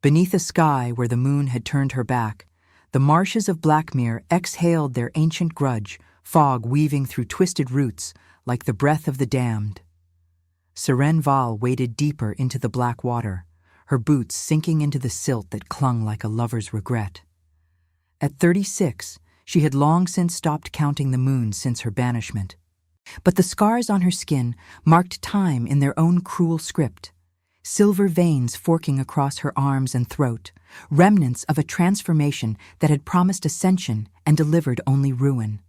Beneath a sky where the moon had turned her back, the marshes of Blackmere exhaled their ancient grudge, fog weaving through twisted roots like the breath of the damned. Seren Val waded deeper into the black water, her boots sinking into the silt that clung like a lover's regret. At 36, she had long since stopped counting the moons since her banishment. But the scars on her skin marked time in their own cruel script. Silver veins forking across her arms and throat, remnants of a transformation that had promised ascension and delivered only ruin.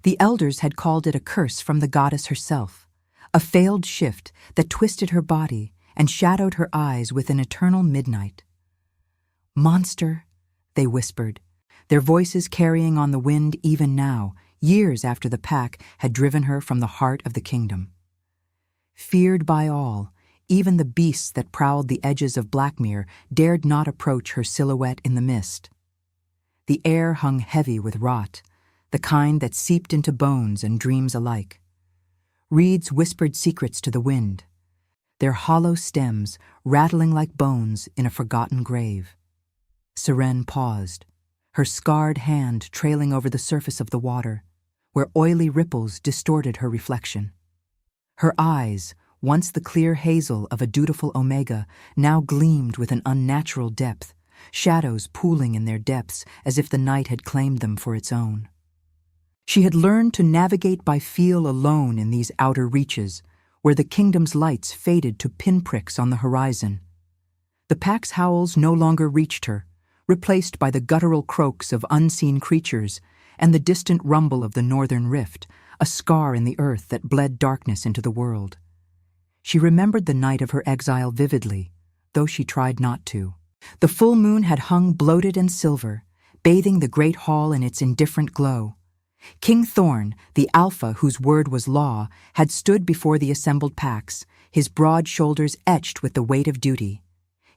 The elders had called it a curse from the goddess herself, a failed shift that twisted her body and shadowed her eyes with an eternal midnight. "Monster," they whispered, their voices carrying on the wind even now, years after the pack had driven her from the heart of the kingdom. Feared by all, even the beasts that prowled the edges of Blackmere dared not approach her silhouette in the mist. The air hung heavy with rot, the kind that seeped into bones and dreams alike. Reeds whispered secrets to the wind, their hollow stems rattling like bones in a forgotten grave. Seren paused, her scarred hand trailing over the surface of the water, where oily ripples distorted her reflection. Her eyes, once the clear hazel of a dutiful omega, now gleamed with an unnatural depth, shadows pooling in their depths as if the night had claimed them for its own. She had learned to navigate by feel alone in these outer reaches, where the kingdom's lights faded to pinpricks on the horizon. The pack's howls no longer reached her, replaced by the guttural croaks of unseen creatures and the distant rumble of the northern rift, a scar in the earth that bled darkness into the world. She remembered the night of her exile vividly, though she tried not to. The full moon had hung bloated and silver, bathing the great hall in its indifferent glow. King Thorn, the alpha whose word was law, had stood before the assembled packs, his broad shoulders etched with the weight of duty.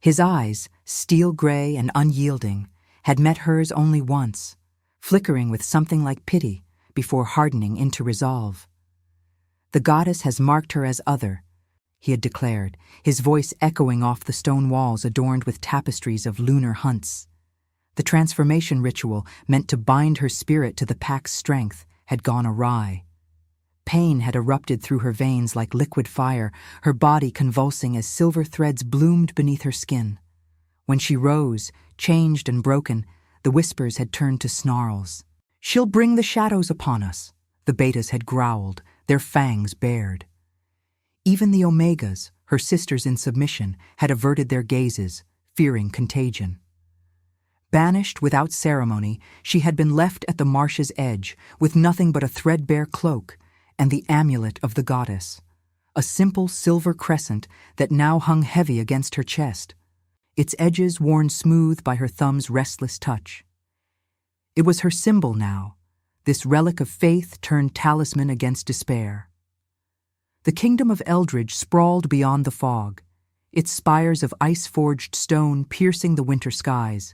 His eyes, steel gray and unyielding, had met hers only once, flickering with something like pity before hardening into resolve. "The goddess has marked her as other," he had declared, his voice echoing off the stone walls adorned with tapestries of lunar hunts. The transformation ritual, meant to bind her spirit to the pack's strength, had gone awry. Pain had erupted through her veins like liquid fire, her body convulsing as silver threads bloomed beneath her skin. When she rose, changed and broken, the whispers had turned to snarls. "She'll bring the shadows upon us," the betas had growled, their fangs bared. Even the omegas, her sisters in submission, had averted their gazes, fearing contagion. Banished without ceremony, she had been left at the marsh's edge, with nothing but a threadbare cloak and the amulet of the goddess, a simple silver crescent that now hung heavy against her chest, its edges worn smooth by her thumb's restless touch. It was her symbol now, this relic of faith turned talisman against despair. The kingdom of Eldridge sprawled beyond the fog, its spires of ice-forged stone piercing the winter skies.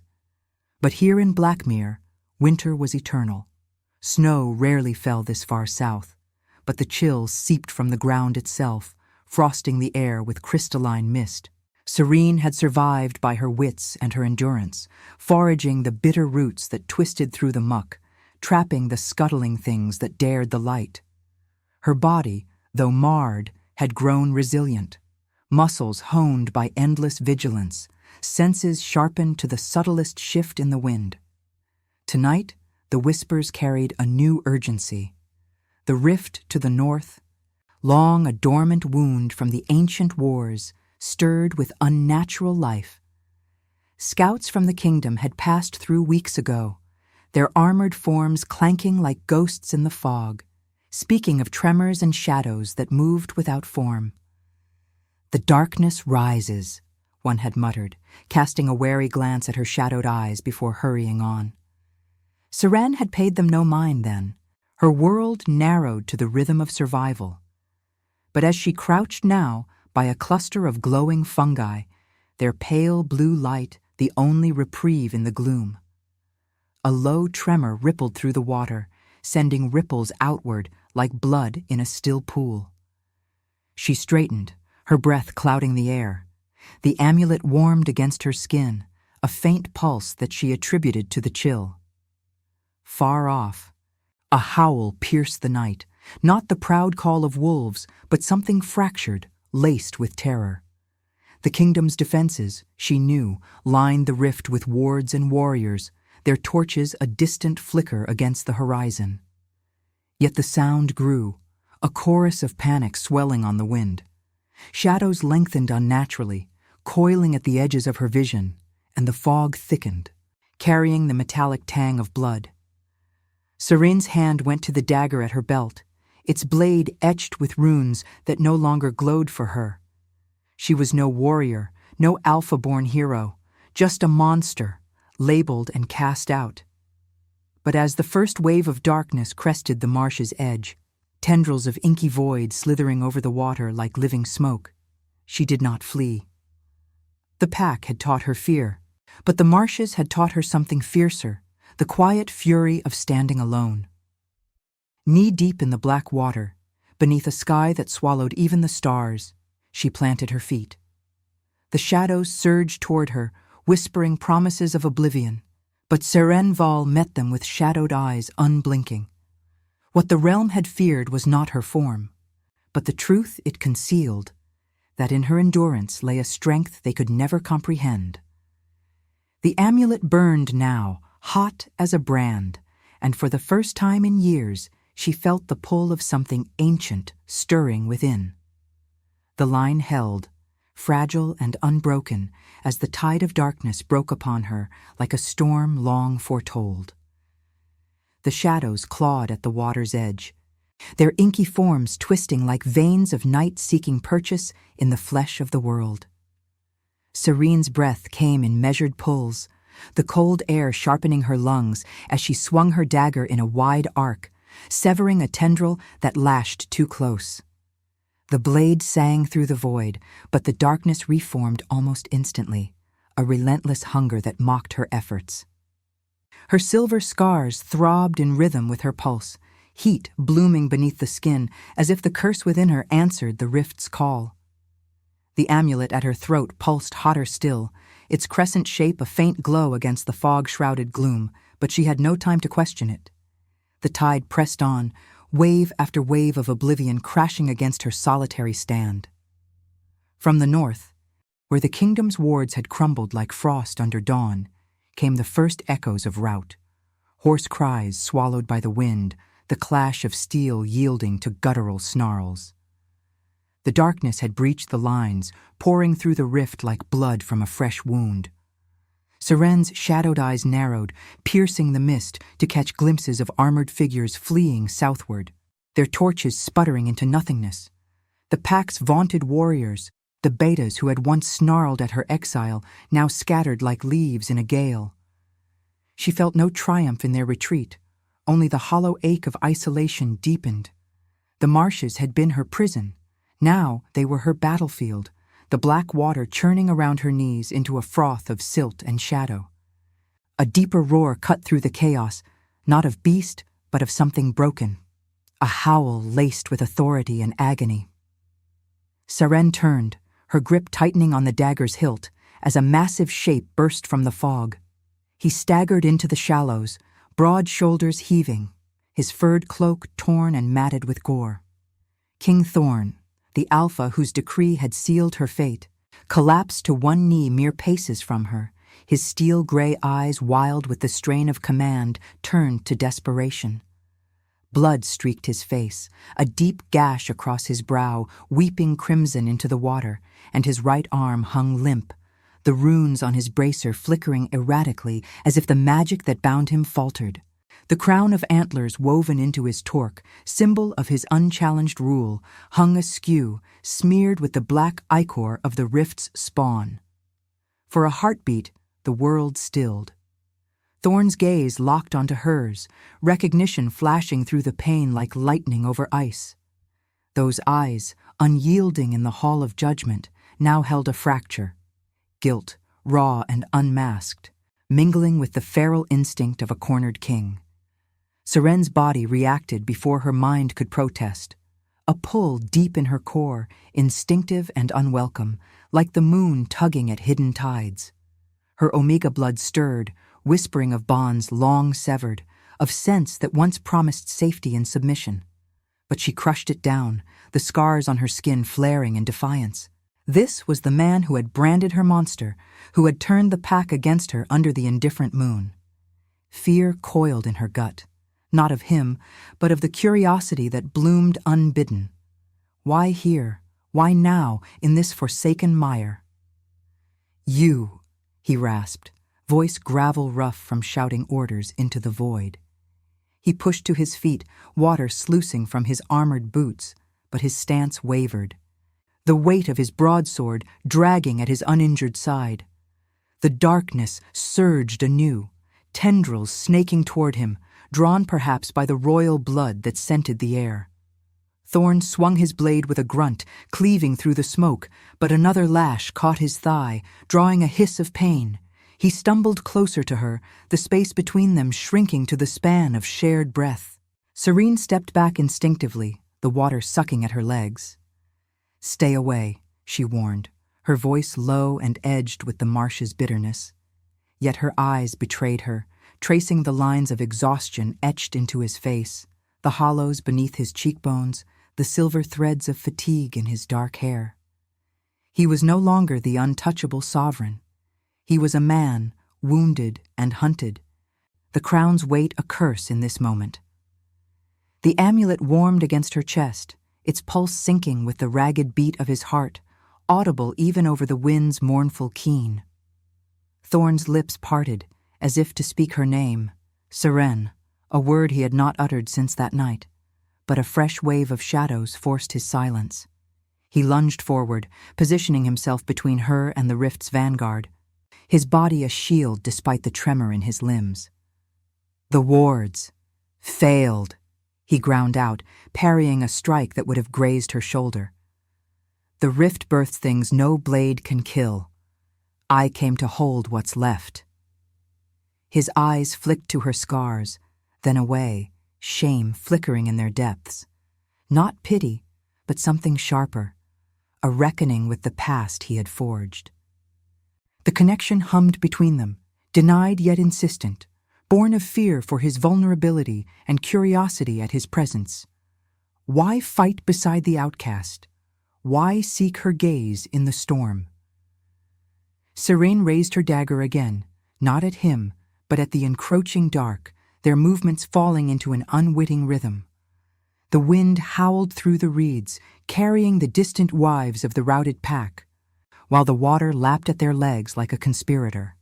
But here in Blackmere, winter was eternal. Snow rarely fell this far south, but the chill seeped from the ground itself, frosting the air with crystalline mist. Serene had survived by her wits and her endurance, foraging the bitter roots that twisted through the muck, trapping the scuttling things that dared the light. Her body, though marred, had grown resilient, muscles honed by endless vigilance, senses sharpened to the subtlest shift in the wind. Tonight, the whispers carried a new urgency. The rift to the north, long a dormant wound from the ancient wars, stirred with unnatural life. Scouts from the kingdom had passed through weeks ago, their armored forms clanking like ghosts in the fog, speaking of tremors and shadows that moved without form. "The darkness rises," one had muttered, casting a wary glance at her shadowed eyes before hurrying on. Seren had paid them no mind then. Her world narrowed to the rhythm of survival. But as she crouched now by a cluster of glowing fungi, their pale blue light the only reprieve in the gloom, a low tremor rippled through the water, sending ripples outward like blood in a still pool. She straightened, her breath clouding the air. The amulet warmed against her skin, a faint pulse that she attributed to the chill. Far off, a howl pierced the night, not the proud call of wolves, but something fractured, laced with terror. The kingdom's defenses, she knew, lined the rift with wards and warriors, their torches a distant flicker against the horizon. Yet the sound grew, a chorus of panic swelling on the wind. Shadows lengthened unnaturally, coiling at the edges of her vision, and the fog thickened, carrying the metallic tang of blood. Serene's hand went to the dagger at her belt, its blade etched with runes that no longer glowed for her. She was no warrior, no alpha-born hero, just a monster, labeled and cast out. But as the first wave of darkness crested the marsh's edge, tendrils of inky void slithering over the water like living smoke, she did not flee. The pack had taught her fear, but the marshes had taught her something fiercer, the quiet fury of standing alone. Knee-deep in the black water, beneath a sky that swallowed even the stars, she planted her feet. The shadows surged toward her, whispering promises of oblivion, but Serene Val met them with shadowed eyes unblinking. What the realm had feared was not her form, but the truth it concealed, that in her endurance lay a strength they could never comprehend. The amulet burned now, hot as a brand, and for the first time in years she felt the pull of something ancient stirring within. The line held, fragile and unbroken, as the tide of darkness broke upon her like a storm long foretold. The shadows clawed at the water's edge, their inky forms twisting like veins of night seeking purchase in the flesh of the world. Serene's breath came in measured pulls, the cold air sharpening her lungs as she swung her dagger in a wide arc, severing a tendril that lashed too close. The blade sang through the void, but the darkness reformed almost instantly, a relentless hunger that mocked her efforts. Her silver scars throbbed in rhythm with her pulse, heat blooming beneath the skin as if the curse within her answered the rift's call. The amulet at her throat pulsed hotter still, its crescent shape a faint glow against the fog-shrouded gloom, but she had no time to question it. The tide pressed on, wave after wave of oblivion crashing against her solitary stand. From the north, where the kingdom's wards had crumbled like frost under dawn, came the first echoes of rout, hoarse cries swallowed by the wind, the clash of steel yielding to guttural snarls. The darkness had breached the lines, pouring through the rift like blood from a fresh wound. Serene's shadowed eyes narrowed, piercing the mist to catch glimpses of armored figures fleeing southward, their torches sputtering into nothingness. The pack's vaunted warriors, the betas who had once snarled at her exile, now scattered like leaves in a gale. She felt no triumph in their retreat, only the hollow ache of isolation deepened. The marshes had been her prison. Now they were her battlefield, the black water churning around her knees into a froth of silt and shadow. A deeper roar cut through the chaos, not of beast, but of something broken. A howl laced with authority and agony. Serene turned, her grip tightening on the dagger's hilt, as a massive shape burst from the fog. He staggered into the shallows, broad shoulders heaving, his furred cloak torn and matted with gore. King Thorn, the alpha whose decree had sealed her fate, collapsed to one knee mere paces from her, his steel-gray eyes wild with the strain of command turned to desperation. Blood streaked his face, a deep gash across his brow, weeping crimson into the water, and his right arm hung limp, the runes on his bracer flickering erratically as if the magic that bound him faltered. The crown of antlers woven into his torque, symbol of his unchallenged rule, hung askew, smeared with the black ichor of the rift's spawn. For a heartbeat, the world stilled. Thorn's gaze locked onto hers, recognition flashing through the pain like lightning over ice. Those eyes, unyielding in the hall of judgment, now held a fracture. Guilt, raw and unmasked, mingling with the feral instinct of a cornered king. Serene's body reacted before her mind could protest. A pull deep in her core, instinctive and unwelcome, like the moon tugging at hidden tides. Her omega blood stirred, whispering of bonds long severed, of scents that once promised safety and submission. But she crushed it down, the scars on her skin flaring in defiance. This was the man who had branded her monster, who had turned the pack against her under the indifferent moon. Fear coiled in her gut, not of him, but of the curiosity that bloomed unbidden. Why here? Why now, in this forsaken mire? "You," he rasped, voice gravel rough from shouting orders into the void. He pushed to his feet, water sluicing from his armored boots, but his stance wavered. The weight of his broadsword dragging at his uninjured side. The darkness surged anew, tendrils snaking toward him, drawn perhaps by the royal blood that scented the air. Thorn swung his blade with a grunt, cleaving through the smoke, but another lash caught his thigh, drawing a hiss of pain. He stumbled closer to her, the space between them shrinking to the span of shared breath. Serene stepped back instinctively, the water sucking at her legs. "Stay away," she warned, her voice low and edged with the marsh's bitterness. Yet her eyes betrayed her, tracing the lines of exhaustion etched into his face, the hollows beneath his cheekbones, the silver threads of fatigue in his dark hair. He was no longer the untouchable sovereign. He was a man, wounded and hunted, the crown's weight a curse in this moment. The amulet warmed against her chest, its pulse sinking with the ragged beat of his heart, audible even over the wind's mournful keen. Thorn's lips parted, as if to speak her name, Seren, a word he had not uttered since that night, but a fresh wave of shadows forced his silence. He lunged forward, positioning himself between her and the rift's vanguard, his body a shield despite the tremor in his limbs. "The wards failed," he ground out, parrying a strike that would have grazed her shoulder. "The rift births things no blade can kill. I came to hold what's left." His eyes flicked to her scars, then away, shame flickering in their depths. Not pity, but something sharper, a reckoning with the past he had forged. The connection hummed between them, denied yet insistent, born of fear for his vulnerability and curiosity at his presence. Why fight beside the outcast? Why seek her gaze in the storm? Serene raised her dagger again, not at him, but at the encroaching dark, their movements falling into an unwitting rhythm. The wind howled through the reeds, carrying the distant wives of the routed pack, while the water lapped at their legs like a conspirator.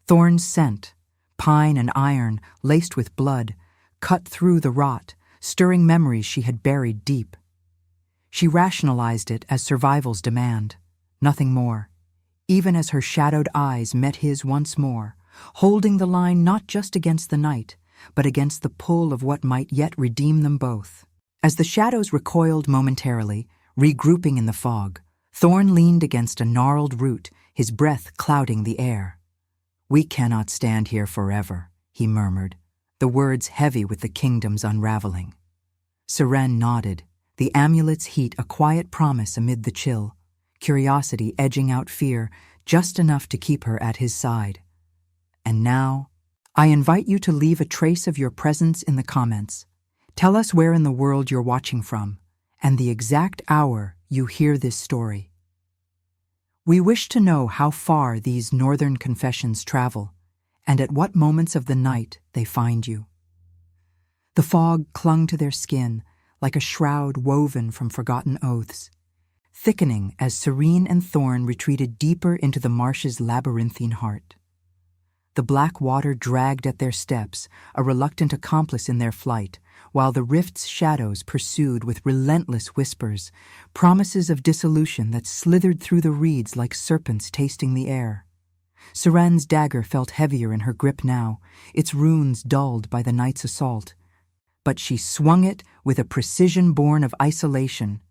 Thorn's scent, pine and iron laced with blood, cut through the rot, stirring memories she had buried deep. She rationalized it as survival's demand, nothing more, even as her shadowed eyes met his once more, holding the line not just against the night, but against the pull of what might yet redeem them both. As the shadows recoiled momentarily, regrouping in the fog, Thorn leaned against a gnarled root, his breath clouding the air. "We cannot stand here forever," he murmured, the words heavy with the kingdom's unraveling. Seren nodded, the amulet's heat a quiet promise amid the chill, curiosity edging out fear just enough to keep her at his side. "And now, I invite you to leave a trace of your presence in the comments. Tell us where in the world you're watching from, and the exact hour you hear this story. We wish to know how far these northern confessions travel, and at what moments of the night they find you." The fog clung to their skin like a shroud woven from forgotten oaths, thickening as Serene and Thorn retreated deeper into the marsh's labyrinthine heart. The black water dragged at their steps, a reluctant accomplice in their flight, while the rift's shadows pursued with relentless whispers, promises of dissolution that slithered through the reeds like serpents tasting the air. Seren's dagger felt heavier in her grip now, its runes dulled by the night's assault. But she swung it with a precision born of isolation,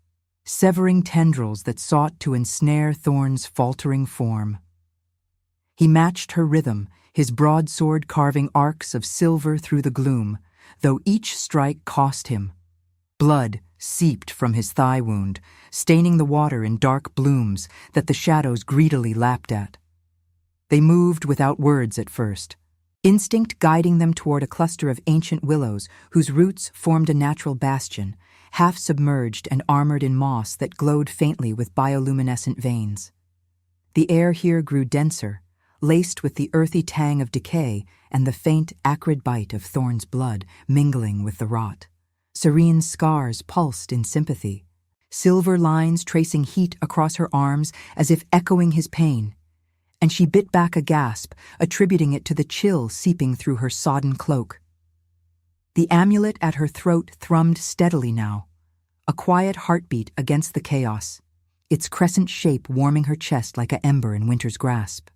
severing tendrils that sought to ensnare Thorn's faltering form. He matched her rhythm, his broadsword carving arcs of silver through the gloom, though each strike cost him. Blood seeped from his thigh wound, staining the water in dark blooms that the shadows greedily lapped at. They moved without words at first, instinct guiding them toward a cluster of ancient willows whose roots formed a natural bastion, half submerged and armored in moss that glowed faintly with bioluminescent veins. The air here grew denser, laced with the earthy tang of decay and the faint, acrid bite of Thorn's blood mingling with the rot. Serene's scars pulsed in sympathy, silver lines tracing heat across her arms as if echoing his pain, and she bit back a gasp, attributing it to the chill seeping through her sodden cloak. The amulet at her throat thrummed steadily now, a quiet heartbeat against the chaos, its crescent shape warming her chest like an ember in winter's grasp.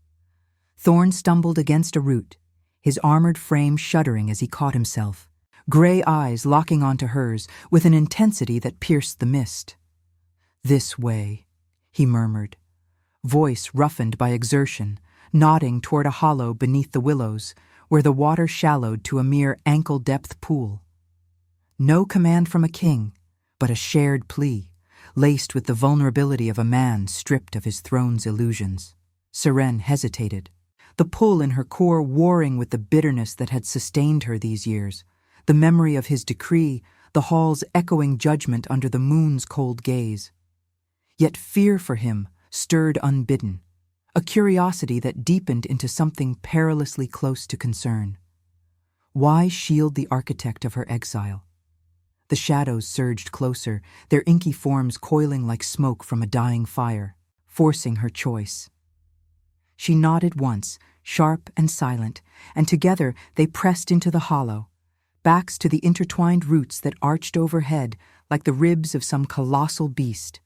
Thorn stumbled against a root, his armored frame shuddering as he caught himself, gray eyes locking onto hers with an intensity that pierced the mist. "This way," he murmured, voice roughened by exertion, nodding toward a hollow beneath the willows, where the water shallowed to a mere ankle-depth pool. No command from a king, but a shared plea, laced with the vulnerability of a man stripped of his throne's illusions. Serene hesitated, the pull in her core warring with the bitterness that had sustained her these years, the memory of his decree, the hall's echoing judgment under the moon's cold gaze. Yet fear for him stirred unbidden, a curiosity that deepened into something perilously close to concern. Why shield the architect of her exile? The shadows surged closer, their inky forms coiling like smoke from a dying fire, forcing her choice. She nodded once, sharp and silent, and together they pressed into the hollow, backs to the intertwined roots that arched overhead like the ribs of some colossal beast.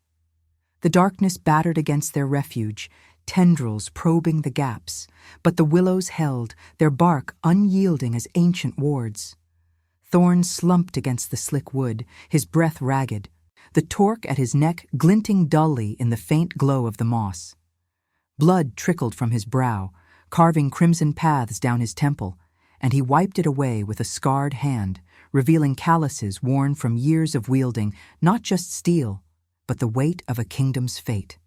The darkness battered against their refuge, tendrils probing the gaps, but the willows held, their bark unyielding as ancient wards. Thorn slumped against the slick wood, his breath ragged, the torque at his neck glinting dully in the faint glow of the moss. Blood trickled from his brow, carving crimson paths down his temple, and he wiped it away with a scarred hand, revealing calluses worn from years of wielding not just steel, but the weight of a kingdom's fate.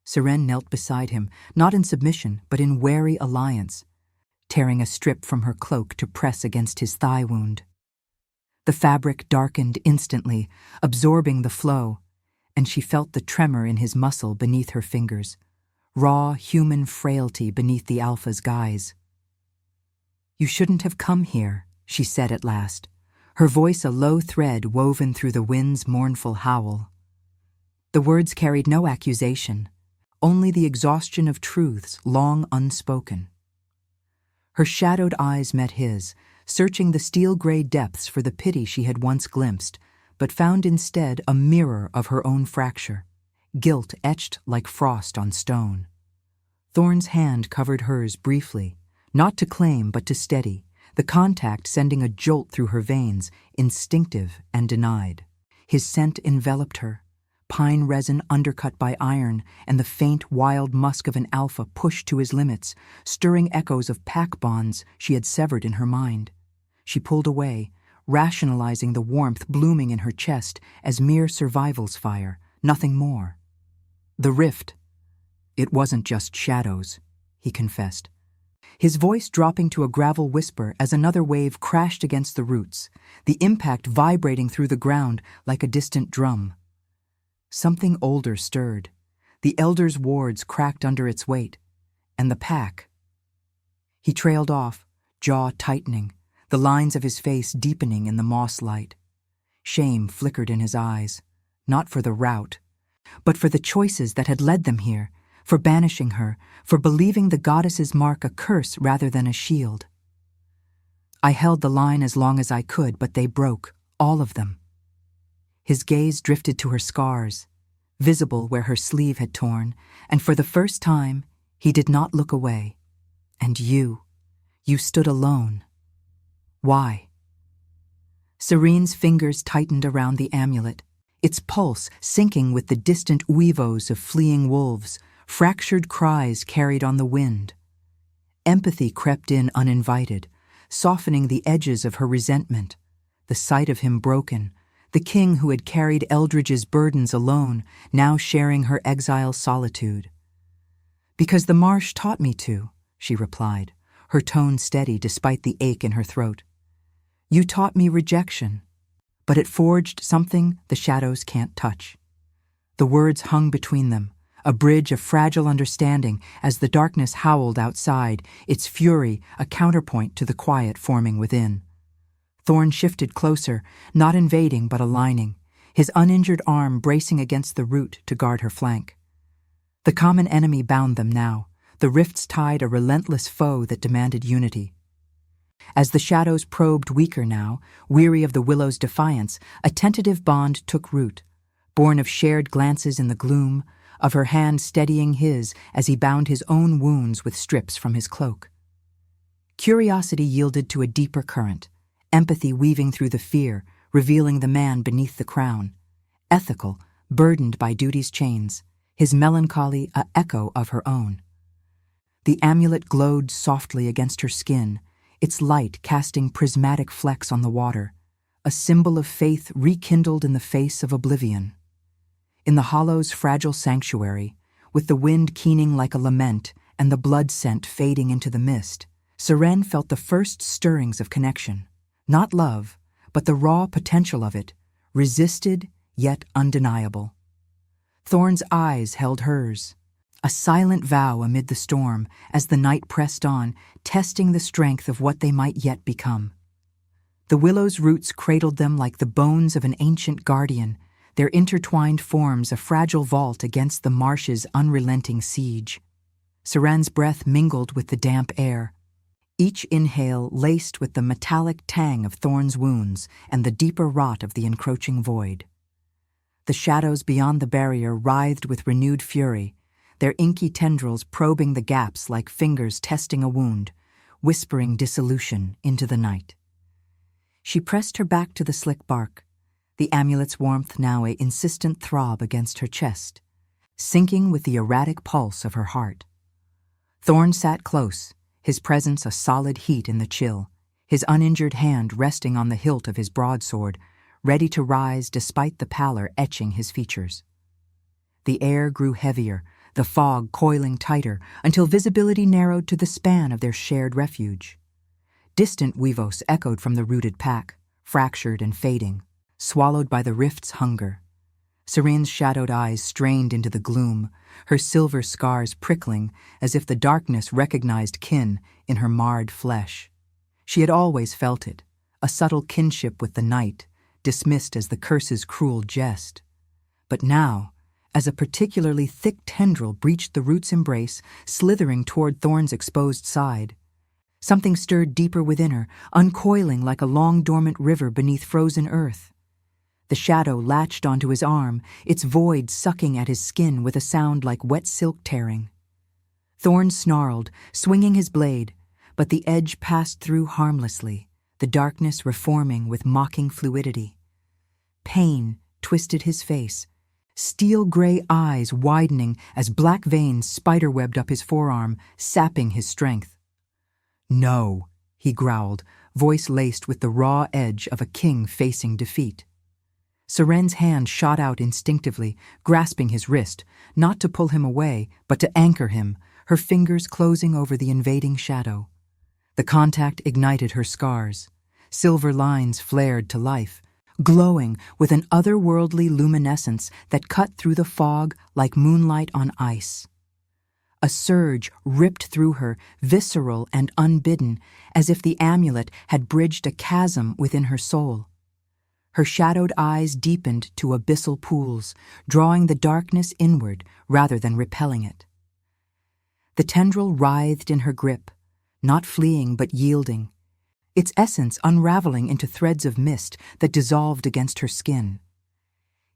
Serene knelt beside him, not in submission, but in wary alliance, tearing a strip from her cloak to press against his thigh wound. The fabric darkened instantly, absorbing the flow, and she felt the tremor in his muscle beneath her fingers, raw human frailty beneath the alpha's guise. "You shouldn't have come here," she said at last, her voice a low thread woven through the wind's mournful howl. The words carried no accusation, only the exhaustion of truths long unspoken. Her shadowed eyes met his, searching the steel-gray depths for the pity she had once glimpsed, but found instead a mirror of her own fracture, guilt etched like frost on stone. Thorn's hand covered hers briefly, not to claim but to steady, the contact sending a jolt through her veins, instinctive and denied. His scent enveloped her, pine resin undercut by iron, and the faint, wild musk of an alpha pushed to his limits, stirring echoes of pack bonds she had severed in her mind. She pulled away, rationalizing the warmth blooming in her chest as mere survival's fire, nothing more. The rift. It wasn't just shadows, he confessed, his voice dropping to a gravel whisper as another wave crashed against the roots, the impact vibrating through the ground like a distant drum. Something older stirred. The elder's wards cracked under its weight. And the pack. He trailed off, jaw tightening, the lines of his face deepening in the moss light. Shame flickered in his eyes, not for the rout, but for the choices that had led them here, for banishing her, for believing the goddess's mark a curse rather than a shield. I held the line as long as I could, but they broke, all of them. His gaze drifted to her scars, visible where her sleeve had torn, and for the first time, he did not look away. And you stood alone. Why? Serene's fingers tightened around the amulet, its pulse syncing with the distant uivos of fleeing wolves, fractured cries carried on the wind. Empathy crept in uninvited, softening the edges of her resentment, the sight of him broken, the king who had carried Eldridge's burdens alone, now sharing her exile's solitude. "Because the marsh taught me to," she replied, her tone steady despite the ache in her throat. "You taught me rejection, but it forged something the shadows can't touch." The words hung between them, a bridge of fragile understanding as the darkness howled outside, its fury a counterpoint to the quiet forming within. Thorn shifted closer, not invading but aligning, his uninjured arm bracing against the root to guard her flank. The common enemy bound them now, the rifts tied a relentless foe that demanded unity. As the shadows probed weaker now, weary of the willow's defiance, a tentative bond took root, born of shared glances in the gloom, of her hand steadying his as he bound his own wounds with strips from his cloak. Curiosity yielded to a deeper current, empathy weaving through the fear, revealing the man beneath the crown. Ethical, burdened by duty's chains, his melancholy a echo of her own. The amulet glowed softly against her skin, its light casting prismatic flecks on the water, a symbol of faith rekindled in the face of oblivion. In the hollow's fragile sanctuary, with the wind keening like a lament and the blood scent fading into the mist, Seren felt the first stirrings of connection. Not love, but the raw potential of it, resisted yet undeniable. Thorn's eyes held hers, a silent vow amid the storm as the night pressed on, testing the strength of what they might yet become. The willow's roots cradled them like the bones of an ancient guardian, their intertwined forms a fragile vault against the marsh's unrelenting siege. Seren's breath mingled with the damp air, each inhale laced with the metallic tang of Thorn's wounds and the deeper rot of the encroaching void. The shadows beyond the barrier writhed with renewed fury, their inky tendrils probing the gaps like fingers testing a wound, whispering dissolution into the night. She pressed her back to the slick bark, the amulet's warmth now an insistent throb against her chest, syncing with the erratic pulse of her heart. Thorn sat close, his presence a solid heat in the chill, his uninjured hand resting on the hilt of his broadsword, ready to rise despite the pallor etching his features. The air grew heavier, the fog coiling tighter, until visibility narrowed to the span of their shared refuge. Distant weavos echoed from the rooted pack, fractured and fading, swallowed by the rift's hunger. Serene's shadowed eyes strained into the gloom, her silver scars prickling as if the darkness recognized kin in her marred flesh. She had always felt it, a subtle kinship with the night, dismissed as the curse's cruel jest. But now, as a particularly thick tendril breached the root's embrace, slithering toward Thorn's exposed side, something stirred deeper within her, uncoiling like a long-dormant river beneath frozen earth. The shadow latched onto his arm, its void sucking at his skin with a sound like wet silk tearing. Thorn snarled, swinging his blade, but the edge passed through harmlessly, the darkness reforming with mocking fluidity. Pain twisted his face, steel-gray eyes widening as black veins spiderwebbed up his forearm, sapping his strength. "No," he growled, voice laced with the raw edge of a king facing defeat. Seren's hand shot out instinctively, grasping his wrist, not to pull him away, but to anchor him, her fingers closing over the invading shadow. The contact ignited her scars. Silver lines flared to life, glowing with an otherworldly luminescence that cut through the fog like moonlight on ice. A surge ripped through her, visceral and unbidden, as if the amulet had bridged a chasm within her soul. Her shadowed eyes deepened to abyssal pools, drawing the darkness inward rather than repelling it. The tendril writhed in her grip, not fleeing but yielding, its essence unraveling into threads of mist that dissolved against her skin.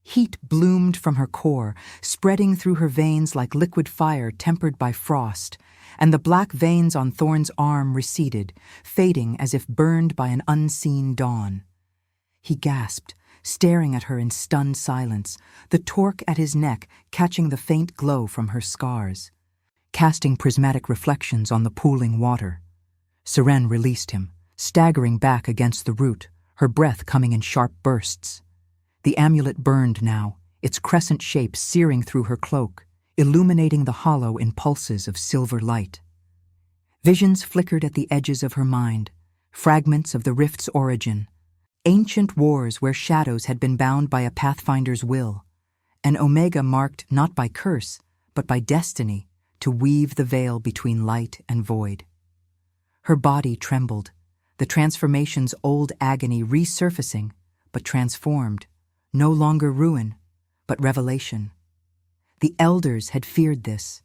Heat bloomed from her core, spreading through her veins like liquid fire tempered by frost, and the black veins on Thorn's arm receded, fading as if burned by an unseen dawn. He gasped, staring at her in stunned silence, the torque at his neck catching the faint glow from her scars, casting prismatic reflections on the pooling water. Seren released him, staggering back against the root, her breath coming in sharp bursts. The amulet burned now, its crescent shape searing through her cloak, illuminating the hollow in pulses of silver light. Visions flickered at the edges of her mind, fragments of the rift's origin, ancient wars where shadows had been bound by a pathfinder's will, an omega marked not by curse, but by destiny, to weave the veil between light and void. Her body trembled, the transformation's old agony resurfacing, but transformed, no longer ruin, but revelation. The elders had feared this,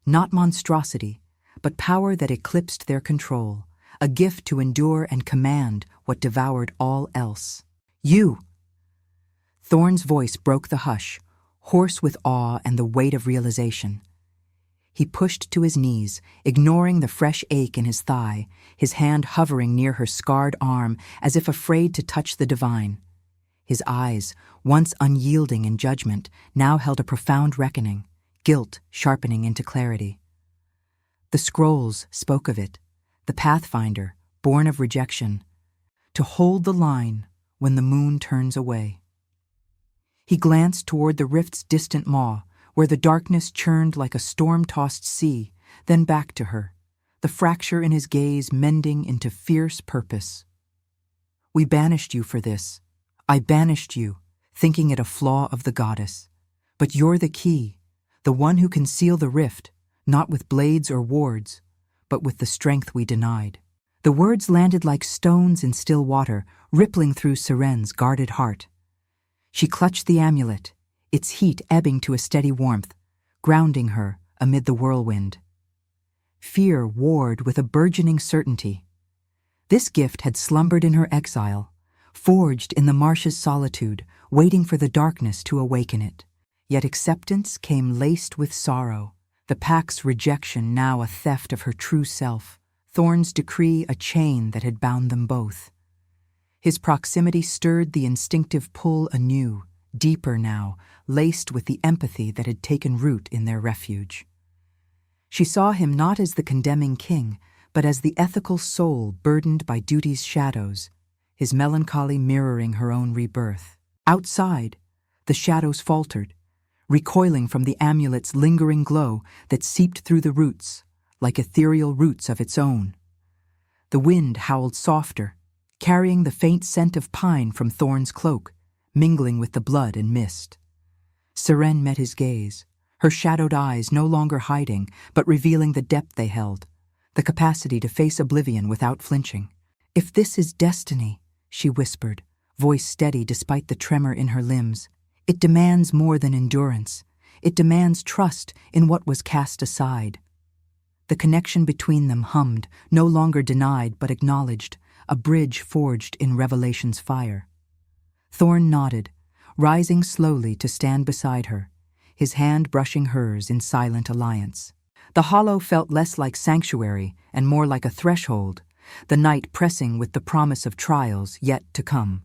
not monstrosity, but power that eclipsed their control, a gift to endure and command what devoured all else. You! Thorn's voice broke the hush, hoarse with awe and the weight of realization. He pushed to his knees, ignoring the fresh ache in his thigh, his hand hovering near her scarred arm as if afraid to touch the divine. His eyes, once unyielding in judgment, now held a profound reckoning, guilt sharpening into clarity. The scrolls spoke of it, the pathfinder, born of rejection, to hold the line when the moon turns away. He glanced toward the rift's distant maw, where the darkness churned like a storm-tossed sea, then back to her, the fracture in his gaze mending into fierce purpose. We banished you for this. I banished you, thinking it a flaw of the goddess. But you're the key, the one who can seal the rift, not with blades or wards, but with the strength we denied. The words landed like stones in still water, rippling through Siren's guarded heart. She clutched the amulet, its heat ebbing to a steady warmth, grounding her amid the whirlwind. Fear warred with a burgeoning certainty. This gift had slumbered in her exile, forged in the marsh's solitude, waiting for the darkness to awaken it. Yet acceptance came laced with sorrow, the pack's rejection now a theft of her true self, Thorn's decree a chain that had bound them both. His proximity stirred the instinctive pull anew, deeper now, laced with the empathy that had taken root in their refuge. She saw him not as the condemning king, but as the ethical soul burdened by duty's shadows, his melancholy mirroring her own rebirth. Outside, the shadows faltered, recoiling from the amulet's lingering glow that seeped through the roots, like ethereal roots of its own. The wind howled softer, carrying the faint scent of pine from Thorn's cloak, mingling with the blood and mist. Siren met his gaze, her shadowed eyes no longer hiding, but revealing the depth they held, the capacity to face oblivion without flinching. "If this is destiny," she whispered, voice steady despite the tremor in her limbs, "it demands more than endurance. It demands trust in what was cast aside." The connection between them hummed, no longer denied but acknowledged, a bridge forged in revelation's fire. Thorn nodded, rising slowly to stand beside her, his hand brushing hers in silent alliance. The hollow felt less like sanctuary and more like a threshold, the night pressing with the promise of trials yet to come.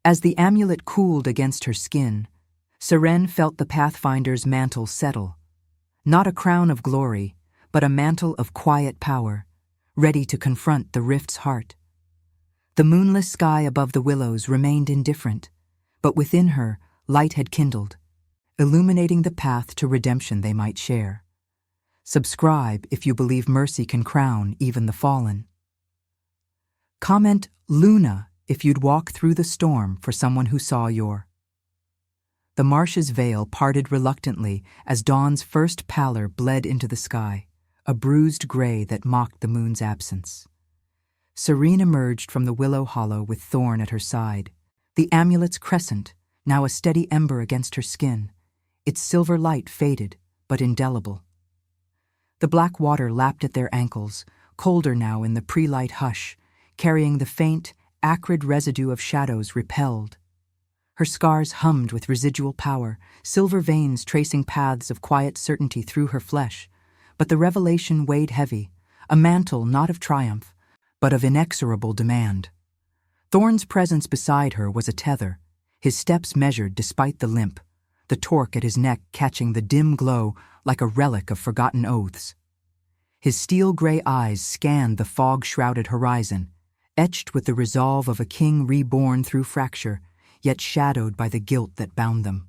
As the amulet cooled against her skin, Siren felt the Pathfinder's mantle settle, not a crown of glory, but a mantle of quiet power, ready to confront the rift's heart. The moonless sky above the willows remained indifferent, but within her, light had kindled, illuminating the path to redemption they might share. Subscribe if you believe mercy can crown even the fallen. Comment Luna if you'd walk through the storm for someone who saw your. The marsh's veil parted reluctantly as dawn's first pallor bled into the sky, a bruised gray that mocked the moon's absence. Serene emerged from the willow hollow with Thorn at her side, the amulet's crescent, now a steady ember against her skin, its silver light faded, but indelible. The black water lapped at their ankles, colder now in the pre-light hush, carrying the faint, acrid residue of shadows repelled. Her scars hummed with residual power, silver veins tracing paths of quiet certainty through her flesh, but the revelation weighed heavy, a mantle not of triumph, but of inexorable demand. Thorn's presence beside her was a tether, his steps measured despite the limp, the torque at his neck catching the dim glow like a relic of forgotten oaths. His steel-gray eyes scanned the fog-shrouded horizon, etched with the resolve of a king reborn through fracture, yet shadowed by the guilt that bound them.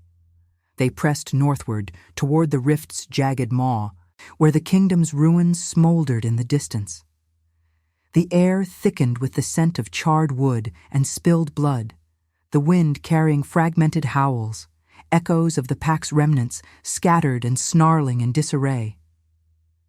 They pressed northward, toward the rift's jagged maw, where the kingdom's ruins smoldered in the distance. The air thickened with the scent of charred wood and spilled blood, the wind carrying fragmented howls, echoes of the pack's remnants scattered and snarling in disarray.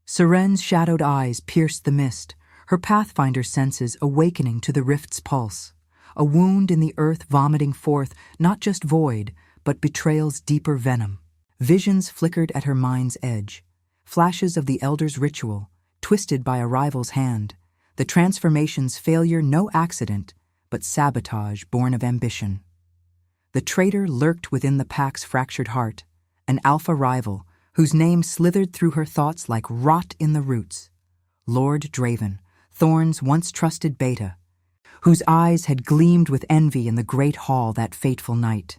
Seren's shadowed eyes pierced the mist, her pathfinder senses awakening to the rift's pulse, a wound in the earth vomiting forth not just void, but betrayal's deeper venom. Visions flickered at her mind's edge, flashes of the elder's ritual, twisted by a rival's hand, the transformation's failure no accident, but sabotage born of ambition. The traitor lurked within the pack's fractured heart, an alpha rival whose name slithered through her thoughts like rot in the roots. Lord Draven, Thorn's once trusted beta, whose eyes had gleamed with envy in the great hall that fateful night.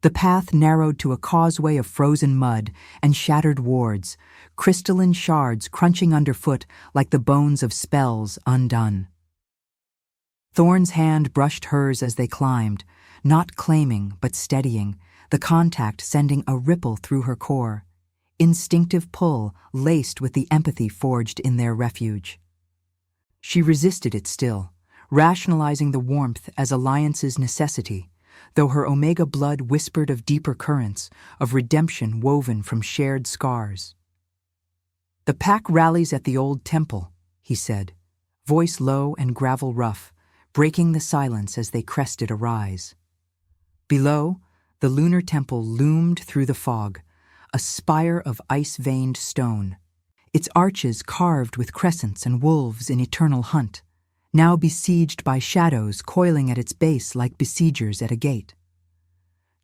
The path narrowed to a causeway of frozen mud and shattered wards, crystalline shards crunching underfoot like the bones of spells undone. Thorn's hand brushed hers as they climbed, not claiming but steadying, the contact sending a ripple through her core, instinctive pull laced with the empathy forged in their refuge. She resisted it still, rationalizing the warmth as alliance's necessity, though her Omega blood whispered of deeper currents, of redemption woven from shared scars. "The pack rallies at the old temple," he said, voice low and gravel rough, breaking the silence as they crested a rise. Below, the lunar temple loomed through the fog, a spire of ice-veined stone, its arches carved with crescents and wolves in eternal hunt, now besieged by shadows coiling at its base like besiegers at a gate.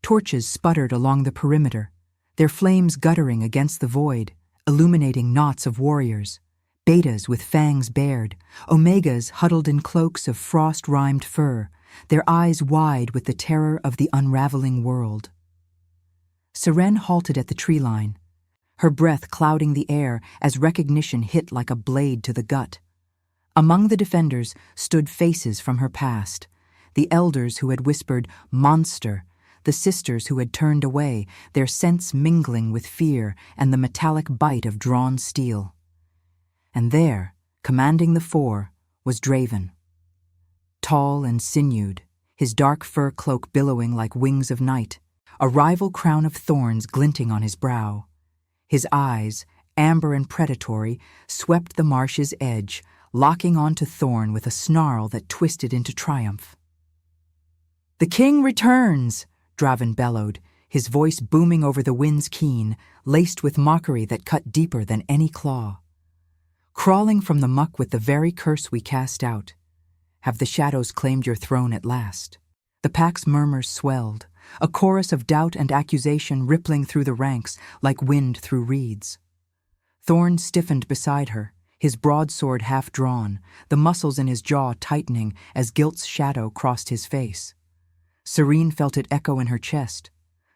Torches sputtered along the perimeter, their flames guttering against the void, illuminating knots of warriors, betas with fangs bared, omegas huddled in cloaks of frost-rimed fur, their eyes wide with the terror of the unraveling world. Seren halted at the tree line, her breath clouding the air as recognition hit like a blade to the gut. Among the defenders stood faces from her past, the elders who had whispered, "Monster," the sisters who had turned away, their scents mingling with fear and the metallic bite of drawn steel. And there, commanding the fore, was Draven. Tall and sinewed, his dark fur cloak billowing like wings of night, a rival crown of thorns glinting on his brow. His eyes, amber and predatory, swept the marsh's edge, locking onto Thorn with a snarl that twisted into triumph. "The king returns!" Draven bellowed, his voice booming over the wind's keen, laced with mockery that cut deeper than any claw. "Crawling from the muck with the very curse we cast out. Have the shadows claimed your throne at last?" The pack's murmurs swelled, a chorus of doubt and accusation rippling through the ranks like wind through reeds. Thorn stiffened beside her, his broadsword half drawn, the muscles in his jaw tightening as guilt's shadow crossed his face. Serene felt it echo in her chest,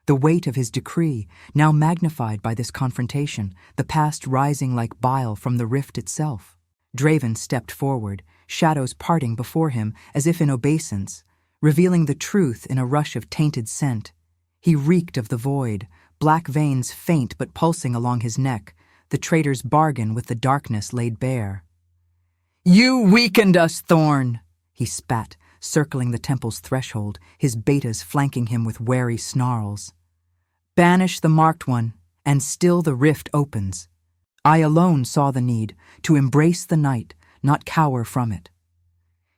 the weight of his decree, now magnified by this confrontation, the past rising like bile from the rift itself. Draven stepped forward, shadows parting before him as if in obeisance, revealing the truth in a rush of tainted scent. He reeked of the void, black veins faint but pulsing along his neck, the traitor's bargain with the darkness laid bare. "You weakened us, Thorn!" he spat, circling the temple's threshold, his betas flanking him with wary snarls. "Banish the marked one, and still the rift opens. I alone saw the need, to embrace the night, not cower from it."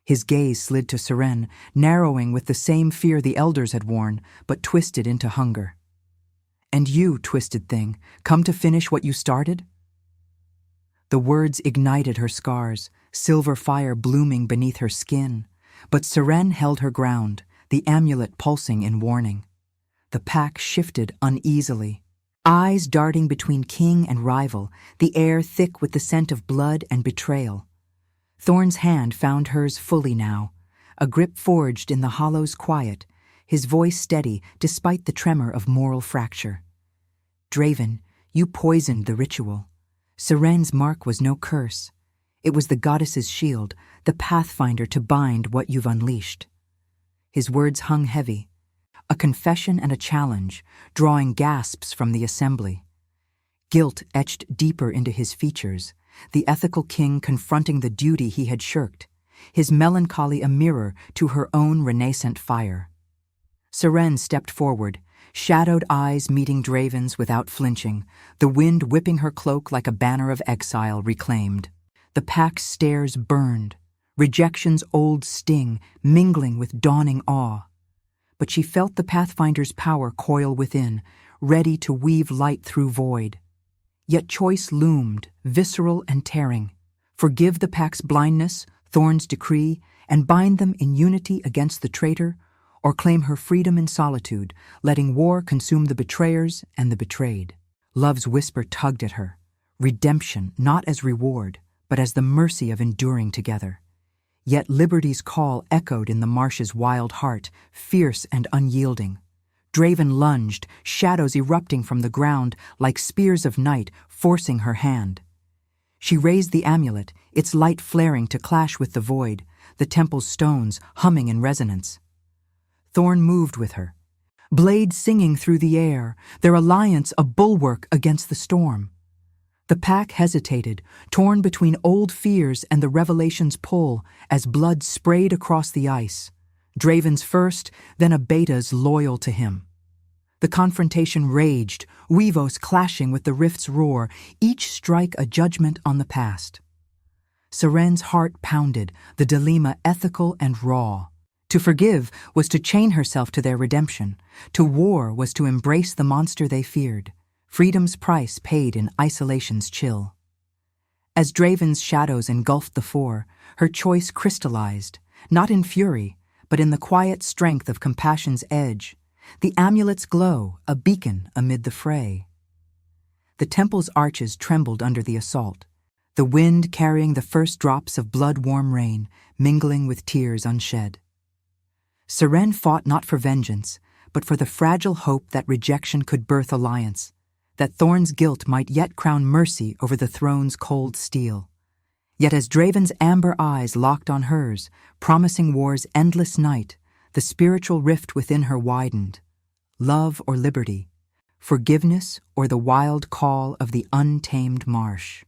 His gaze slid to Seren, narrowing with the same fear the elders had worn, but twisted into hunger. "And you, twisted thing, come to finish what you started?" The words ignited her scars, silver fire blooming beneath her skin, but Seren held her ground, the amulet pulsing in warning. The pack shifted uneasily, eyes darting between king and rival, the air thick with the scent of blood and betrayal. Thorn's hand found hers fully now, a grip forged in the hollow's quiet, his voice steady despite the tremor of moral fracture. "Draven, you poisoned the ritual. Seren's mark was no curse. It was the goddess's shield, the pathfinder to bind what you've unleashed." His words hung heavy, a confession and a challenge, drawing gasps from the assembly. Guilt etched deeper into his features, the ethical king confronting the duty he had shirked, his melancholy a mirror to her own renascent fire. Seren stepped forward, shadowed eyes meeting Draven's without flinching, the wind whipping her cloak like a banner of exile reclaimed. The pack's stares burned, rejection's old sting mingling with dawning awe. But she felt the Pathfinder's power coil within, ready to weave light through void. Yet choice loomed, visceral and tearing. Forgive the pack's blindness, Thorn's decree, and bind them in unity against the traitor, or claim her freedom in solitude, letting war consume the betrayers and the betrayed. Love's whisper tugged at her, redemption not as reward, but as the mercy of enduring together. Yet liberty's call echoed in the marsh's wild heart, fierce and unyielding. Draven lunged, shadows erupting from the ground like spears of night, forcing her hand. She raised the amulet, its light flaring to clash with the void, the temple's stones humming in resonance. Thorn moved with her, blades singing through the air, their alliance a bulwark against the storm. The pack hesitated, torn between old fears and the revelation's pull, as blood sprayed across the ice. Draven's first, then Abeta's loyal to him. The confrontation raged, Weavos clashing with the rift's roar, each strike a judgment on the past. Seren's heart pounded, the dilemma ethical and raw. To forgive was to chain herself to their redemption. To war was to embrace the monster they feared. Freedom's price paid in isolation's chill. As Draven's shadows engulfed the four, her choice crystallized, not in fury, but in the quiet strength of compassion's edge, the amulet's glow, a beacon amid the fray. The temple's arches trembled under the assault, the wind carrying the first drops of blood-warm rain, mingling with tears unshed. Seren fought not for vengeance, but for the fragile hope that rejection could birth alliance, that Thorn's guilt might yet crown mercy over the throne's cold steel. Yet as Draven's amber eyes locked on hers, promising war's endless night, the spiritual rift within her widened. Love or liberty, forgiveness or the wild call of the untamed marsh.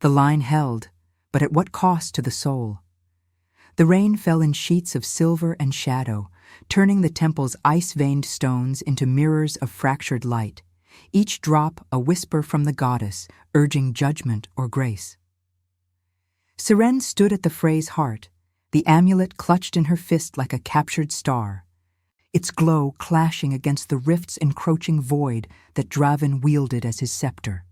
The line held, but at what cost to the soul? The rain fell in sheets of silver and shadow, turning the temple's ice-veined stones into mirrors of fractured light, each drop a whisper from the goddess, urging judgment or grace. Seren stood at the fray's heart, the amulet clutched in her fist like a captured star, its glow clashing against the rift's encroaching void that Draven wielded as his scepter.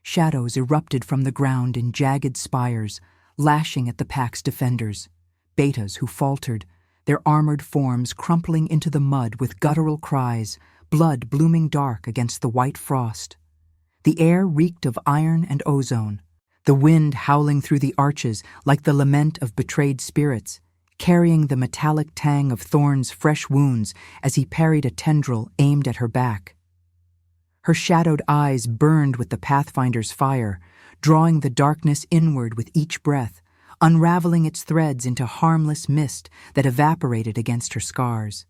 Shadows erupted from the ground in jagged spires, lashing at the pack's defenders, betas who faltered, their armored forms crumpling into the mud with guttural cries, blood blooming dark against the white frost. The air reeked of iron and ozone, the wind howling through the arches like the lament of betrayed spirits, carrying the metallic tang of Thorn's fresh wounds as he parried a tendril aimed at her back. Her shadowed eyes burned with the Pathfinder's fire, drawing the darkness inward with each breath, unraveling its threads into harmless mist that evaporated against her scars.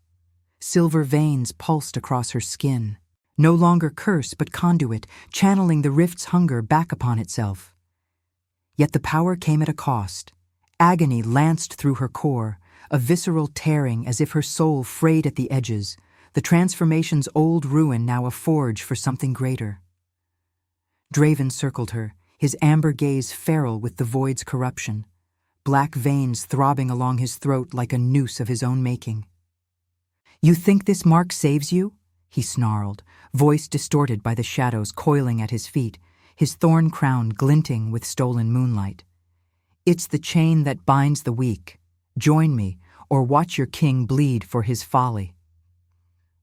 Silver veins pulsed across her skin, no longer curse but conduit, channeling the rift's hunger back upon itself. Yet the power came at a cost. Agony lanced through her core, a visceral tearing as if her soul frayed at the edges, the transformation's old ruin now a forge for something greater. Draven circled her, his amber gaze feral with the void's corruption, black veins throbbing along his throat like a noose of his own making. "You think this mark saves you?" he snarled, voice distorted by the shadows coiling at his feet, his thorn crown glinting with stolen moonlight. "It's the chain that binds the weak. Join me, or watch your king bleed for his folly."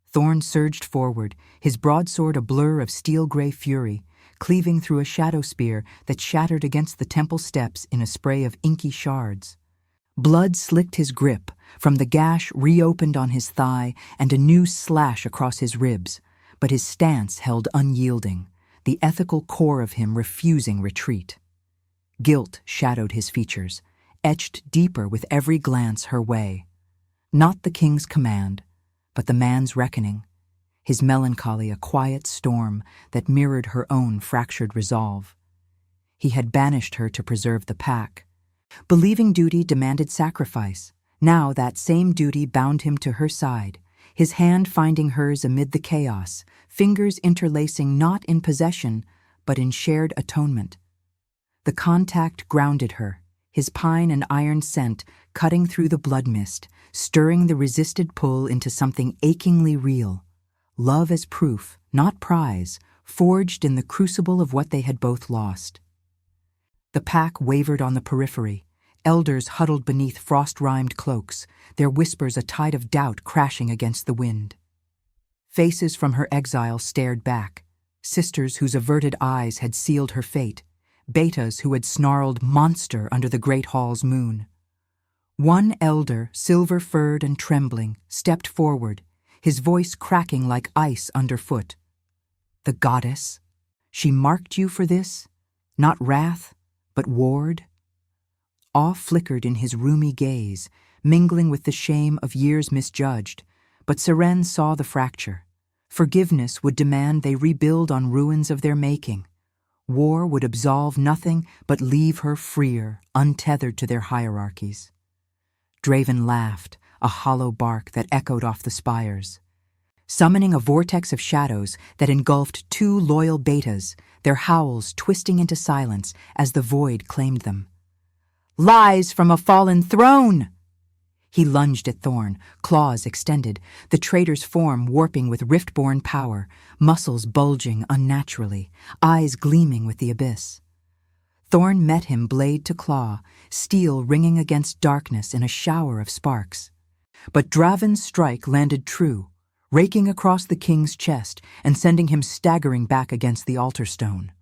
Thorn surged forward, his broadsword a blur of steel-gray fury, cleaving through a shadow spear that shattered against the temple steps in a spray of inky shards. Blood slicked his grip, from the gash reopened on his thigh and a new slash across his ribs, but his stance held unyielding, the ethical core of him refusing retreat. Guilt shadowed his features, etched deeper with every glance her way. Not the king's command, But the man's reckoning, his melancholy a quiet storm that mirrored her own fractured resolve. He had banished her to preserve the pack. Believing duty demanded sacrifice. Now that same duty bound him to her side, his hand finding hers amid the chaos, fingers interlacing not in possession, but in shared atonement. The contact grounded her, his pine and iron scent cutting through the blood mist, stirring the resisted pull into something achingly real. Love as proof, not prize, forged in the crucible of what they had both lost. The pack wavered on the periphery, elders huddled beneath frost-rimed cloaks, their whispers a tide of doubt crashing against the wind. Faces from her exile stared back, sisters whose averted eyes had sealed her fate, betas who had snarled monster under the great hall's moon. One elder, silver-furred and trembling, stepped forward, his voice cracking like ice underfoot. "The goddess? She marked you for this? Not wrath, but ward?" Awe flickered in his rheumy gaze, mingling with the shame of years misjudged, but Seren saw the fracture. Forgiveness would demand they rebuild on ruins of their making. War would absolve nothing but leave her freer, untethered to their hierarchies. Draven laughed, a hollow bark that echoed off the spires. Summoning a vortex of shadows that engulfed two loyal betas, their howls twisting into silence as the void claimed them. "Lies from a fallen throne!" He lunged at Thorn, claws extended, the traitor's form warping with rift-born power, muscles bulging unnaturally, eyes gleaming with the abyss. Thorn met him blade to claw, steel ringing against darkness in a shower of sparks. But Draven's strike landed true, raking across the king's chest and sending him staggering back against the altar stone.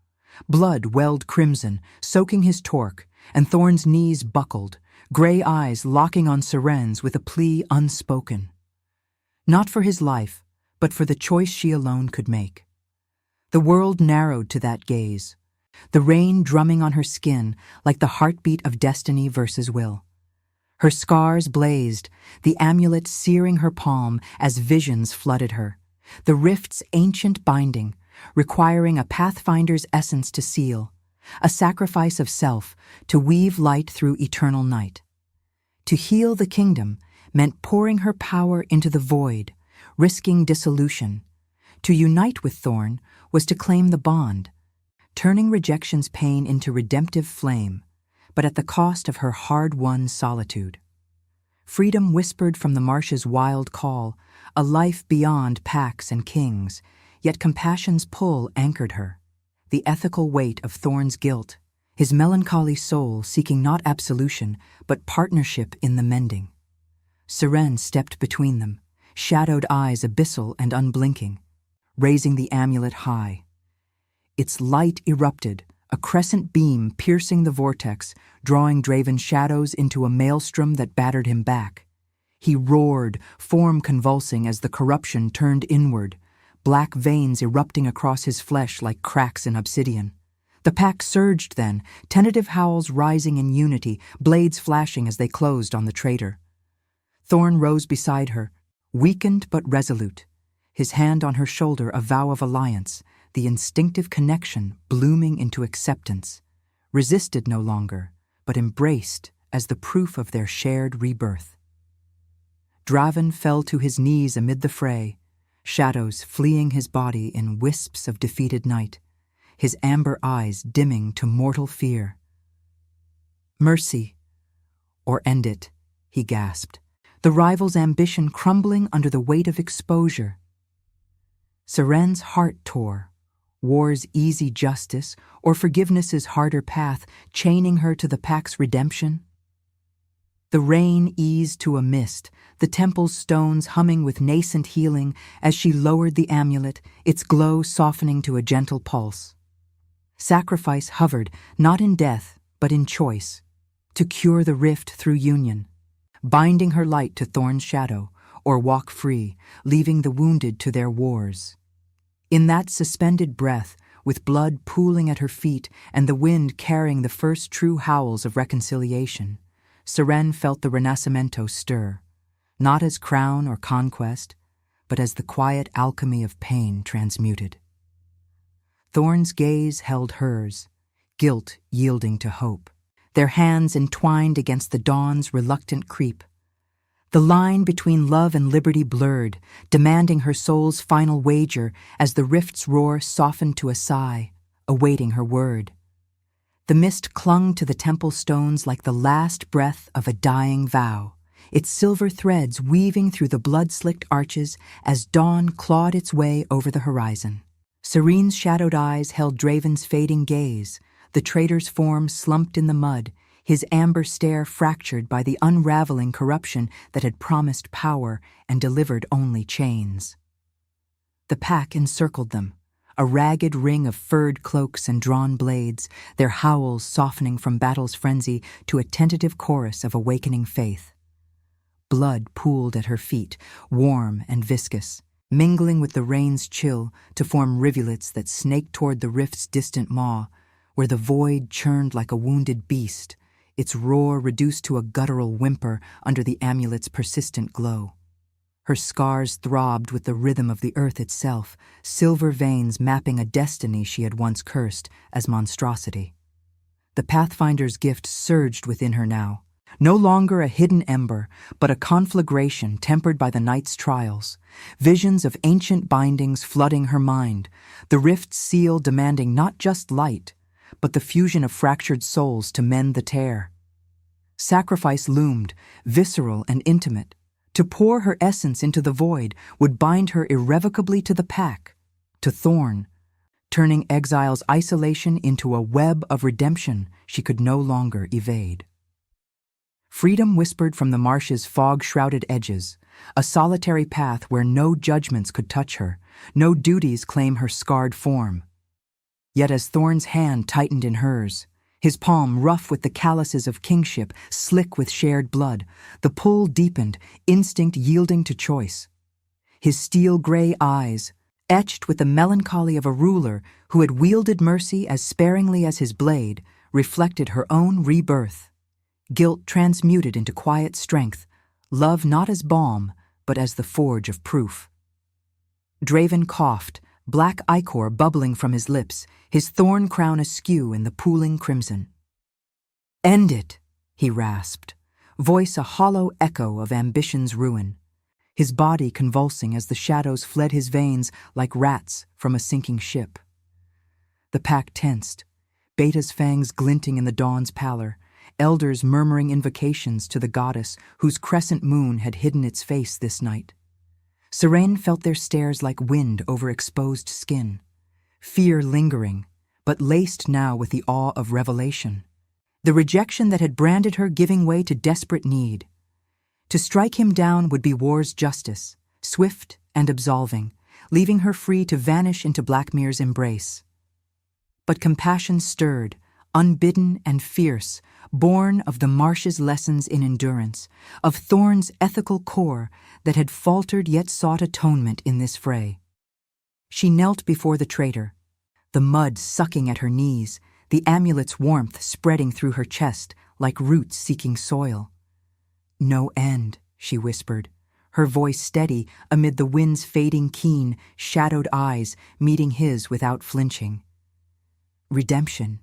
Blood welled crimson, soaking his torque, and Thorn's knees buckled, gray eyes locking on Seren's with a plea unspoken. Not for his life, but for the choice she alone could make. The world narrowed to that gaze, the rain drumming on her skin like the heartbeat of destiny versus will. Her scars blazed, the amulet searing her palm as visions flooded her, the rift's ancient binding, requiring a pathfinder's essence to seal, a sacrifice of self to weave light through eternal night. To heal the kingdom meant pouring her power into the void, risking dissolution. To unite with Thorn was to claim the bond, turning rejection's pain into redemptive flame, but at the cost of her hard-won solitude. Freedom whispered from the marsh's wild call, a life beyond packs and kings, yet compassion's pull anchored her. The ethical weight of Thorn's guilt, his melancholy soul seeking not absolution, but partnership in the mending. Seren stepped between them, shadowed eyes abyssal and unblinking, raising the amulet high. Its light erupted, a crescent beam piercing the vortex, drawing Draven's shadows into a maelstrom that battered him back. He roared, form convulsing as the corruption turned inward, black veins erupting across his flesh like cracks in obsidian. The pack surged then, tentative howls rising in unity, blades flashing as they closed on the traitor. Thorn rose beside her, weakened but resolute, his hand on her shoulder a vow of alliance, the instinctive connection blooming into acceptance, resisted no longer, but embraced as the proof of their shared rebirth. Draven fell to his knees amid the fray, shadows fleeing his body in wisps of defeated night, his amber eyes dimming to mortal fear. "Mercy, or end it," he gasped, the rival's ambition crumbling under the weight of exposure. Seren's heart tore, war's easy justice or forgiveness's harder path chaining her to the pack's redemption? The rain eased to a mist, the temple's stones humming with nascent healing as she lowered the amulet, its glow softening to a gentle pulse. Sacrifice hovered, not in death, but in choice, to cure the rift through union, binding her light to Thorn's shadow, or walk free, leaving the wounded to their wars. In that suspended breath, with blood pooling at her feet and the wind carrying the first true howls of reconciliation, Seren felt the Renascimento stir, not as crown or conquest, but as the quiet alchemy of pain transmuted. Thorn's gaze held hers, guilt yielding to hope, their hands entwined against the dawn's reluctant creep. The line between love and liberty blurred, demanding her soul's final wager as the rift's roar softened to a sigh, awaiting her word. The mist clung to the temple stones like the last breath of a dying vow, its silver threads weaving through the blood-slicked arches as dawn clawed its way over the horizon. Serene's shadowed eyes held Draven's fading gaze, the traitor's form slumped in the mud, his amber stare fractured by the unraveling corruption that had promised power and delivered only chains. The pack encircled them, a ragged ring of furred cloaks and drawn blades, their howls softening from battle's frenzy to a tentative chorus of awakening faith. Blood pooled at her feet, warm and viscous, mingling with the rain's chill to form rivulets that snaked toward the rift's distant maw, where the void churned like a wounded beast, its roar reduced to a guttural whimper under the amulet's persistent glow. Her scars throbbed with the rhythm of the earth itself, silver veins mapping a destiny she had once cursed as monstrosity. The Pathfinder's gift surged within her now, no longer a hidden ember, but a conflagration tempered by the night's trials, visions of ancient bindings flooding her mind, the rift's seal demanding not just light, but the fusion of fractured souls to mend the tear. Sacrifice loomed, visceral and intimate. To pour her essence into the void would bind her irrevocably to the pack, to Thorn, turning exile's isolation into a web of redemption she could no longer evade. Freedom whispered from the marsh's fog-shrouded edges, a solitary path where no judgments could touch her, no duties claim her scarred form. Yet as Thorn's hand tightened in hers, his palm rough with the calluses of kingship, slick with shared blood, the pull deepened, instinct yielding to choice. His steel-gray eyes, etched with the melancholy of a ruler who had wielded mercy as sparingly as his blade, reflected her own rebirth. Guilt transmuted into quiet strength, love not as balm, but as the forge of proof. Draven coughed, black ichor bubbling from his lips, his thorn crown askew in the pooling crimson. "End it," he rasped, voice a hollow echo of ambition's ruin, his body convulsing as the shadows fled his veins like rats from a sinking ship. The pack tensed, Beta's fangs glinting in the dawn's pallor, elders murmuring invocations to the goddess whose crescent moon had hidden its face this night. Serene felt their stares like wind over exposed skin, fear lingering, but laced now with the awe of revelation. The rejection that had branded her giving way to desperate need. To strike him down would be war's justice, swift and absolving, leaving her free to vanish into Blackmir's embrace. But compassion stirred, unbidden and fierce, born of the marsh's lessons in endurance, of Thorn's ethical core that had faltered yet sought atonement in this fray. She knelt before the traitor, the mud sucking at her knees, the amulet's warmth spreading through her chest like roots seeking soil. "No end," she whispered, her voice steady amid the wind's fading keen, shadowed eyes meeting his without flinching. "Redemption,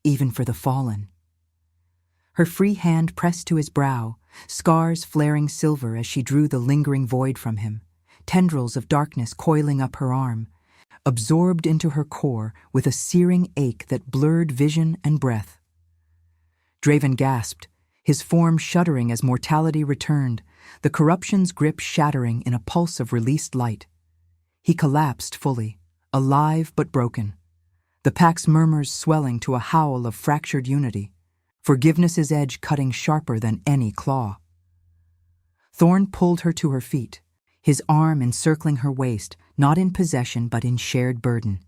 even for the fallen." Her free hand pressed to his brow, scars flaring silver as she drew the lingering void from him, tendrils of darkness coiling up her arm, absorbed into her core with a searing ache that blurred vision and breath. Draven gasped, his form shuddering as mortality returned, the corruption's grip shattering in a pulse of released light. He collapsed fully, alive but broken, the pack's murmurs swelling to a howl of fractured unity, forgiveness's edge cutting sharper than any claw. Thorn pulled her to her feet, his arm encircling her waist, not in possession but in shared burden,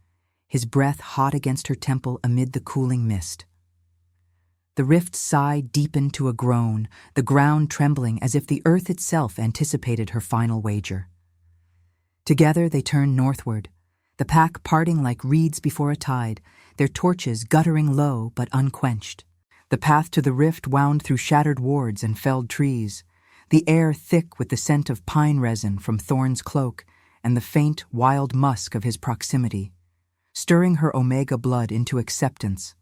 his breath hot against her temple amid the cooling mist. The rift's sigh deepened to a groan, the ground trembling as if the earth itself anticipated her final wager. Together they turned northward, the pack parting like reeds before a tide, their torches guttering low but unquenched. The path to the rift wound through shattered wards and felled trees, the air thick with the scent of pine resin from Thorn's cloak and the faint, wild musk of his proximity, stirring her omega blood into acceptance,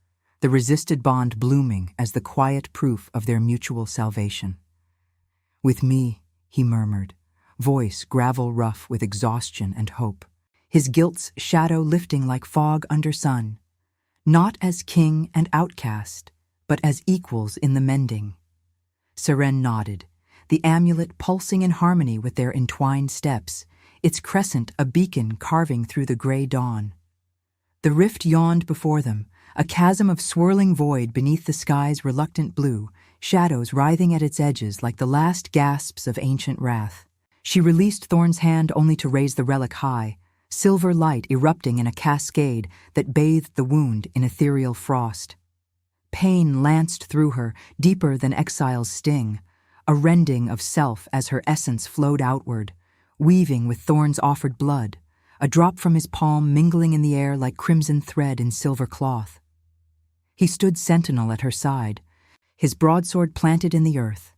the resisted bond blooming as the quiet proof of their mutual salvation. "With me," he murmured, voice gravel rough with exhaustion and hope, his guilt's shadow lifting like fog under sun, not as king and outcast, but as equals in the mending. Seren nodded, the amulet pulsing in harmony with their entwined steps, its crescent a beacon carving through the gray dawn. The rift yawned before them, a chasm of swirling void beneath the sky's reluctant blue, shadows writhing at its edges like the last gasps of ancient wrath. She released Thorn's hand only to raise the relic high, silver light erupting in a cascade that bathed the wound in ethereal frost. Pain lanced through her, deeper than exile's sting, a rending of self as her essence flowed outward, weaving with Thorn's offered blood, a drop from his palm mingling in the air like crimson thread in silver cloth. He stood sentinel at her side, his broadsword planted in the earth,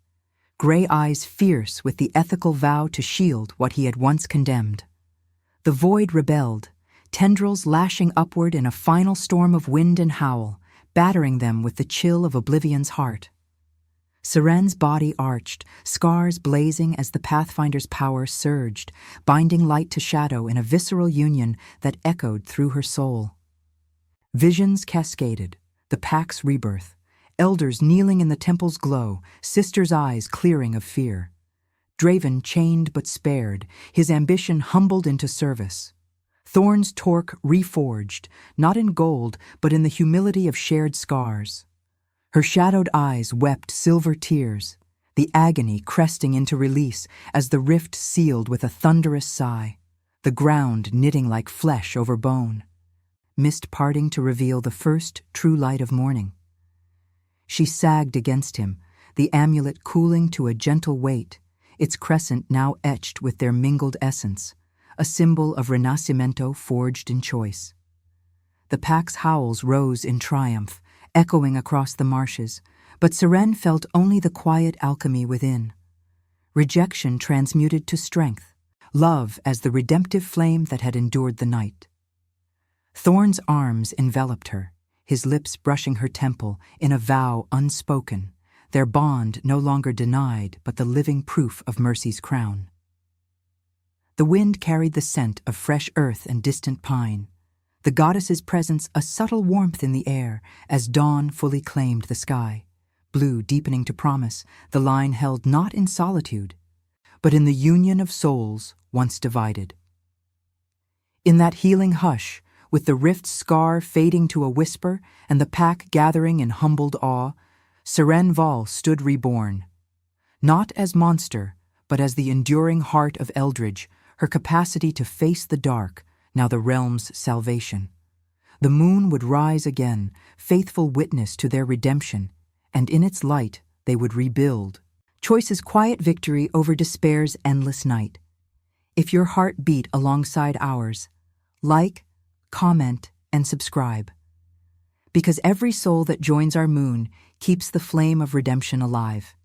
gray eyes fierce with the ethical vow to shield what he had once condemned. The void rebelled, tendrils lashing upward in a final storm of wind and howl, battering them with the chill of oblivion's heart. Seren's body arched, scars blazing as the Pathfinder's power surged, binding light to shadow in a visceral union that echoed through her soul. Visions cascaded, the pack's rebirth, elders kneeling in the temple's glow, sisters' eyes clearing of fear. Draven chained but spared, his ambition humbled into service. Thorn's torque reforged, not in gold, but in the humility of shared scars. Her shadowed eyes wept silver tears, the agony cresting into release as the rift sealed with a thunderous sigh, the ground knitting like flesh over bone. Mist parting to reveal the first true light of morning. She sagged against him, the amulet cooling to a gentle weight, its crescent now etched with their mingled essence, a symbol of Renascimento forged in choice. The pack's howls rose in triumph, echoing across the marshes, but Seren felt only the quiet alchemy within. Rejection transmuted to strength, love as the redemptive flame that had endured the night. Thorn's arms enveloped her, his lips brushing her temple in a vow unspoken, their bond no longer denied but the living proof of mercy's crown. The wind carried the scent of fresh earth and distant pine, the goddess's presence a subtle warmth in the air as dawn fully claimed the sky, blue deepening to promise, the line held not in solitude, but in the union of souls once divided. In that healing hush, with the rift's scar fading to a whisper and the pack gathering in humbled awe, Seren Val stood reborn. Not as monster, but as the enduring heart of Eldridge, her capacity to face the dark, now the realm's salvation. The moon would rise again, faithful witness to their redemption, and in its light they would rebuild. Choice's quiet victory over despair's endless night. If your heart beat alongside ours, like, comment, and subscribe. Because every soul that joins our moon keeps the flame of redemption alive.